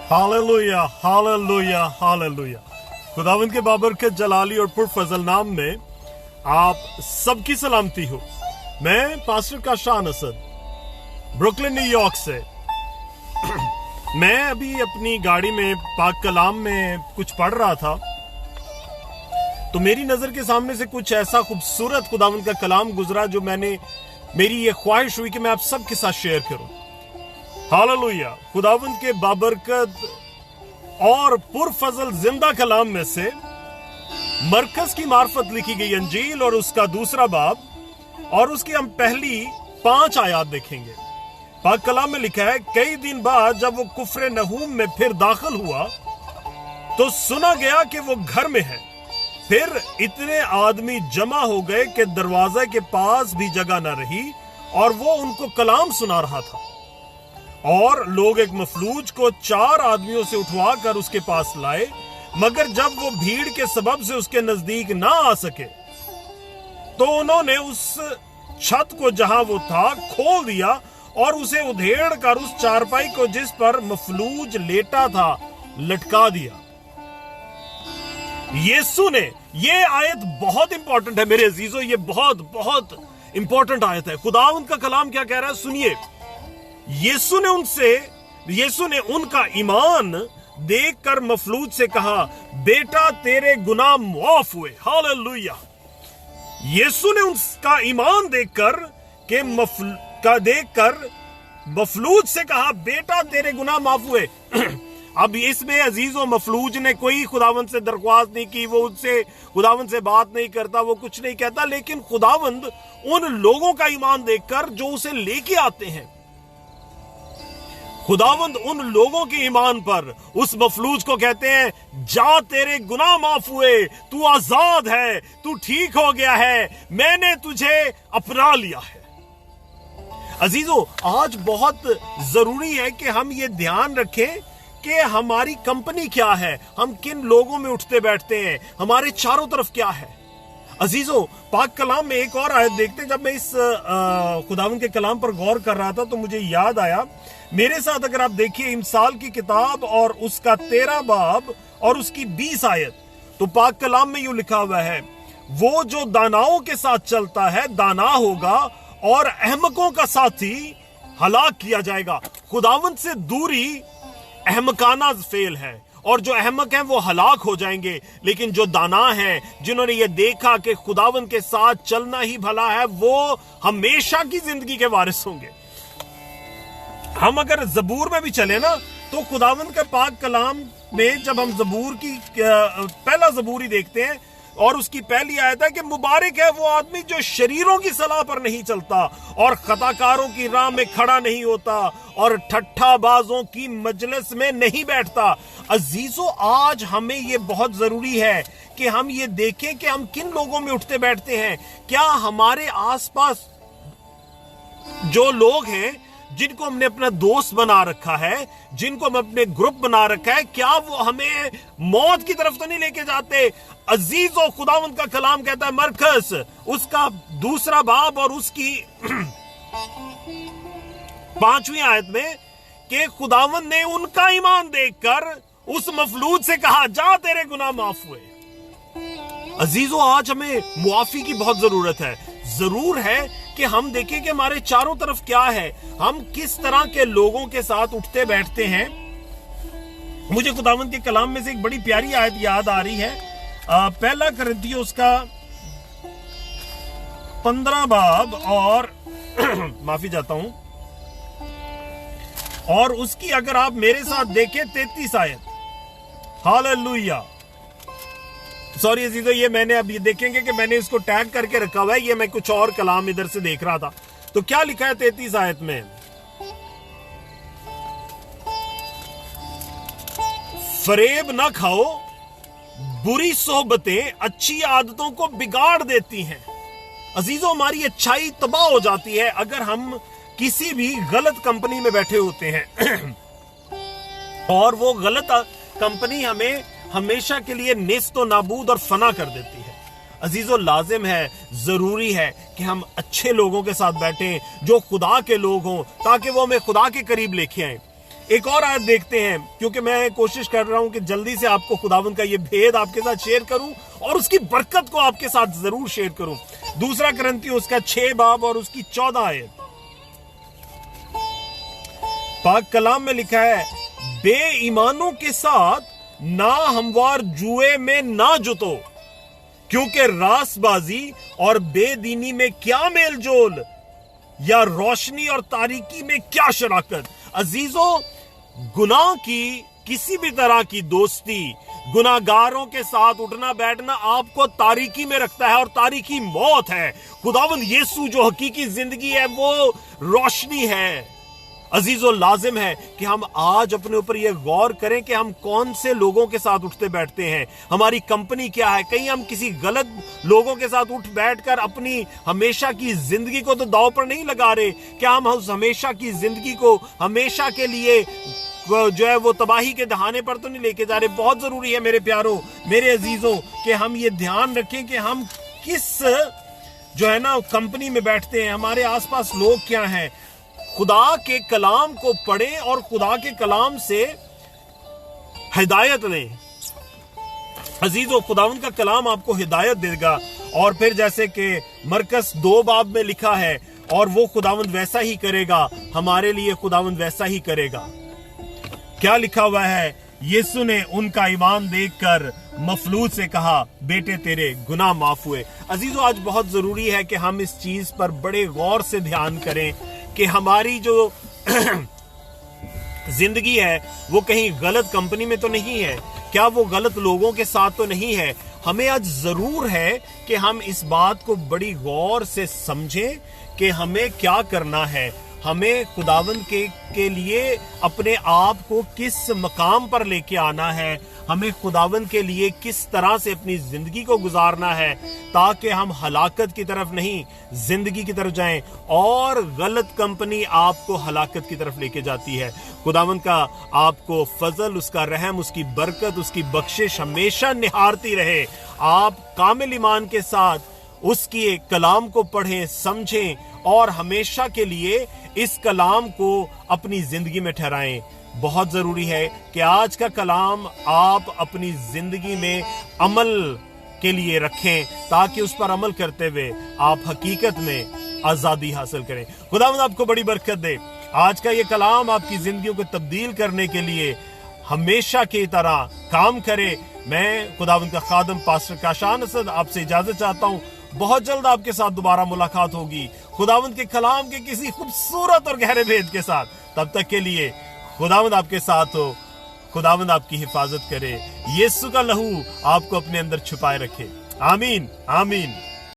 Hallelujah, hallelujah, hallelujah. खुदावंद के बाबरकत जलाली और पुरफजल नाम में आप सबकी सलामती हो। मैं pastor Kashan Asad, Brooklyn New York से। मैं अभी अपनी गाड़ी में पाक कलाम में कुछ पढ़ रहा था, तो मेरी नजर के सामने से कुछ ऐसा खूबसूरत खुदावंद का कलाम गुजरा जो मेरी ये ख्वाहिश हुई कि मैं आप सबके साथ शेयर करूं। हालेलुया। खुदावंद के बाबरकत और पुरफजल जिंदा कलाम में से मरकज की मार्फत लिखी गई अंजील और उसका दूसरा बाब, और उसकी हम पहली 5 आयात देखेंगे। पाक कलाम में लिखा है, कई दिन बाद जब वो कुफ्र नहूम में फिर दाखिल हुआ तो सुना गया कि वो घर में है। फिर इतने आदमी जमा हो गए कि दरवाजे के पास भी जगह न रही और वो उनको कलाम सुना रहा था। और लोग एक मफलूज को 4 आदमियों से उठवा कर उसके पास लाए, मगर जब वो भीड़ के सबब से उसके नजदीक ना आ सके तो उन्होंने उस छत को जहां वो था खोल दिया और उसे उधेड़ कर उस चारपाई को जिस पर मफलूज लेटा था लटका दिया। यीशु ने, ये आयत बहुत इंपॉर्टेंट है मेरे अजीजों, ये बहुत बहुत इंपॉर्टेंट आयत है। खुदावंद का कलाम क्या कह रहा है, सुनिए। यीशु ने उनका ईमान देखकर मफलूज से कहा, बेटा तेरे गुनाह माफ हुए। हालेलुया। यीशु ने उसका ईमान देखकर मफलूज से कहा, बेटा तेरे गुनाह माफ हुए। अब इसमें अजीजों, मफलूज ने कोई खुदावंद से दरख्वास्त नहीं की, वो उससे खुदावंद से बात नहीं करता, वो कुछ नहीं कहता, लेकिन खुदावंद उन लोगों का ईमान देखकर जो उसे लेके आते हैं, खुदावंद उन लोगों के ईमान पर उस मफलूज को कहते हैं, जा तेरे गुनाह माफ हुए, तू आजाद है, तू ठीक हो गया है, मैंने तुझे अपना लिया है। अजीजों, आज बहुत जरूरी है कि हम ये ध्यान रखें कि हमारी कंपनी क्या है, हम किन लोगों में उठते बैठते हैं, हमारे चारों तरफ क्या है। अजीजों, पाक कलाम में एक और आयत देखते। जब मैं इस खुदावंद के कलाम पर गौर कर रहा था तो मुझे याद आया, मेरे साथ अगर आप देखिए इमसाल की किताब और उसका 13 बाब और उसकी 20 आयत, तो पाक कलाम में यूं लिखा हुआ है, वो जो दानाओं के साथ चलता है दाना होगा और अहमकों का साथी हलाक किया जाएगा। खुदावंद से दूरी अहमकाना फेल है और जो अहमक हैं वो हलाक हो जाएंगे, लेकिन जो दाना हैं, जिन्होंने ये देखा कि खुदावंद के साथ चलना ही भला है, वो हमेशा की जिंदगी के वारिस होंगे। हम अगर जबूर में भी चले ना, तो खुदावंद के पाक कलाम में जब हम जबूर की पहला जबूर ही देखते हैं और उसकी पहली आयत है कि मुबारक है वो आदमी जो शरीरों की सलाह पर नहीं चलता और खताकारों की राह में खड़ा नहीं होता और ठट्ठाबाजों की मजलिस में नहीं बैठता। अजीजों, आज हमें ये बहुत जरूरी है कि हम ये देखें कि हम किन लोगों में उठते बैठते हैं। क्या हमारे आसपास जो लोग हैं जिनको हमने अपना दोस्त बना रखा है, जिनको हम अपने ग्रुप बना रखा है, क्या वो हमें मौत की तरफ तो नहीं लेके जाते। अजीजों, खुदावंद का कलाम कहता है, मरकज उसका 2 बाब और उसकी 5वीं आयत में, कि खुदावंद ने उनका ईमान देखकर उस मफलूज से कहा, जा तेरे गुनाह माफ हुए। अजीजों, आज हमें मुआफी की बहुत जरूरत है। जरूर है कि हम देखें कि हमारे चारों तरफ क्या है, हम किस तरह के लोगों के साथ उठते बैठते हैं। मुझे खुदावंद के कलाम में से एक बड़ी प्यारी आयत याद आ रही है, 1 कुरिन्थियों उसका 15 बाब और माफी चाहता हूं, और उसकी अगर आप मेरे साथ देखें 33 आयत। हालेलुया। सॉरी अजीजों, ये मैंने अब ये देखेंगे कि मैंने इसको टैग करके रखा हुआ है, ये मैं कुछ और कलाम इधर से देख रहा था। तो क्या लिखा है 33 आयत में, फरेब ना खाओ, बुरी सोहबतें अच्छी आदतों को बिगाड़ देती हैं। अजीजों, हमारी अच्छाई तबाह हो जाती है अगर हम किसी भी गलत कंपनी में बैठे होते हैं और वो गलत कंपनी हमें हमेशा के लिए नेस्तो नाबूद और फना कर देती है। अजीजों, लाजिम है, जरूरी है कि हम अच्छे लोगों के साथ बैठें जो खुदा के लोग हों, ताकि वो हमें खुदा के करीब लेके आए। एक और आयत देखते हैं, क्योंकि मैं कोशिश कर रहा हूं कि जल्दी से आपको खुदावंद का ये भेद आपके साथ शेयर करूं और उसकी बरकत को आपके साथ जरूर शेयर करूं। दूसरा कुरिन्थियों उसका 6 बाब और उसकी 14 आयत, पाक कलाम में लिखा है, बेईमानों के साथ ना हमवार जुए में ना जुतो, क्योंकि रासबाजी और बेदीनी में क्या मेलजोल, या रोशनी और तारीकी में क्या शराकत। अजीजों, गुनाह की किसी भी तरह की दोस्ती, गुनाहगारों के साथ उठना बैठना आपको तारीकी में रखता है और तारीकी मौत है। खुदावंद यीशु जो हकीकी जिंदगी है वो रोशनी है। अजीजों, लाजिम है कि हम आज अपने ऊपर यह गौर करें कि हम कौन से लोगों के साथ उठते बैठते हैं, हमारी कंपनी क्या है। कहीं हम किसी गलत लोगों के साथ उठ बैठकर अपनी हमेशा की जिंदगी को तो दांव पर नहीं लगा रहे? क्या हम उस हमेशा की जिंदगी को हमेशा के लिए जो है वो तबाही के दहाने पर तो नहीं लेके जा रहे? बहुत जरूरी है मेरे प्यारों, मेरे अजीजों, कि हम ये ध्यान रखें कि हम किस जो है ना कंपनी में बैठते हैं, हमारे आसपास लोग क्या हैं। खुदा के कलाम को पढ़ें और खुदा के कलाम से हिदायत लें। अजीजों, खुदावंद का कलाम आपको हिदायत देगा। और फिर जैसे कि मरकस 2 बाब में लिखा है, और वो खुदावंद वैसा ही करेगा, हमारे लिए खुदावंद वैसा ही करेगा। क्या लिखा हुआ है? यीशु ने उनका ईमान देखकर मफलूज से कहा, बेटे तेरे गुनाह माफ हुए। अजीजों, आज बहुत जरूरी है कि हम इस चीज पर बड़े गौर से ध्यान करें कि हमारी जो जिंदगी है वो कहीं गलत कंपनी में तो नहीं है, क्या वो गलत लोगों के साथ तो नहीं है। हमें आज जरूर है कि हम इस बात को बड़ी गौर से समझें कि हमें क्या करना है। हमें खुदावंद के लिए अपने आप को किस मकाम पर लेके आना है, हमें खुदावंद के लिए किस तरह से अपनी जिंदगी को गुजारना है, ताकि हम हलाकत की तरफ नहीं जिंदगी की तरफ जाएं। और गलत कंपनी आपको हलाकत की तरफ लेके जाती है। खुदावंद का आपको फजल, उसका रहम, उसकी बरकत, उसकी बख्शिश हमेशा निहारती रहे। आप कामिल ईमान के साथ उसकी कलाम को पढ़ें, समझें और हमेशा के लिए इस कलाम को अपनी जिंदगी में ठहराएं। बहुत जरूरी है कि आज का कलाम आप अपनी जिंदगी में अमल के लिए रखें, ताकि उस पर अमल करते हुए आप हकीकत में आजादी हासिल करें। खुदावंद आपको बड़ी बरकत दे। आज का ये कलाम आपकी जिंदगियों को तब्दील करने के लिए हमेशा की तरह काम करे। मैं खुदावंद का खादम पास्टर काशान असद आपसे इजाजत चाहता हूँ। बहुत जल्द आपके साथ दोबारा मुलाकात होगी खुदावंद के कलाम के किसी खूबसूरत और गहरे भेद के साथ। तब तक के लिए खुदावंद आपके साथ हो, खुदावंद आपकी हिफाजत करे, यीशु का लहू आपको अपने अंदर छुपाए रखे। आमीन, आमीन।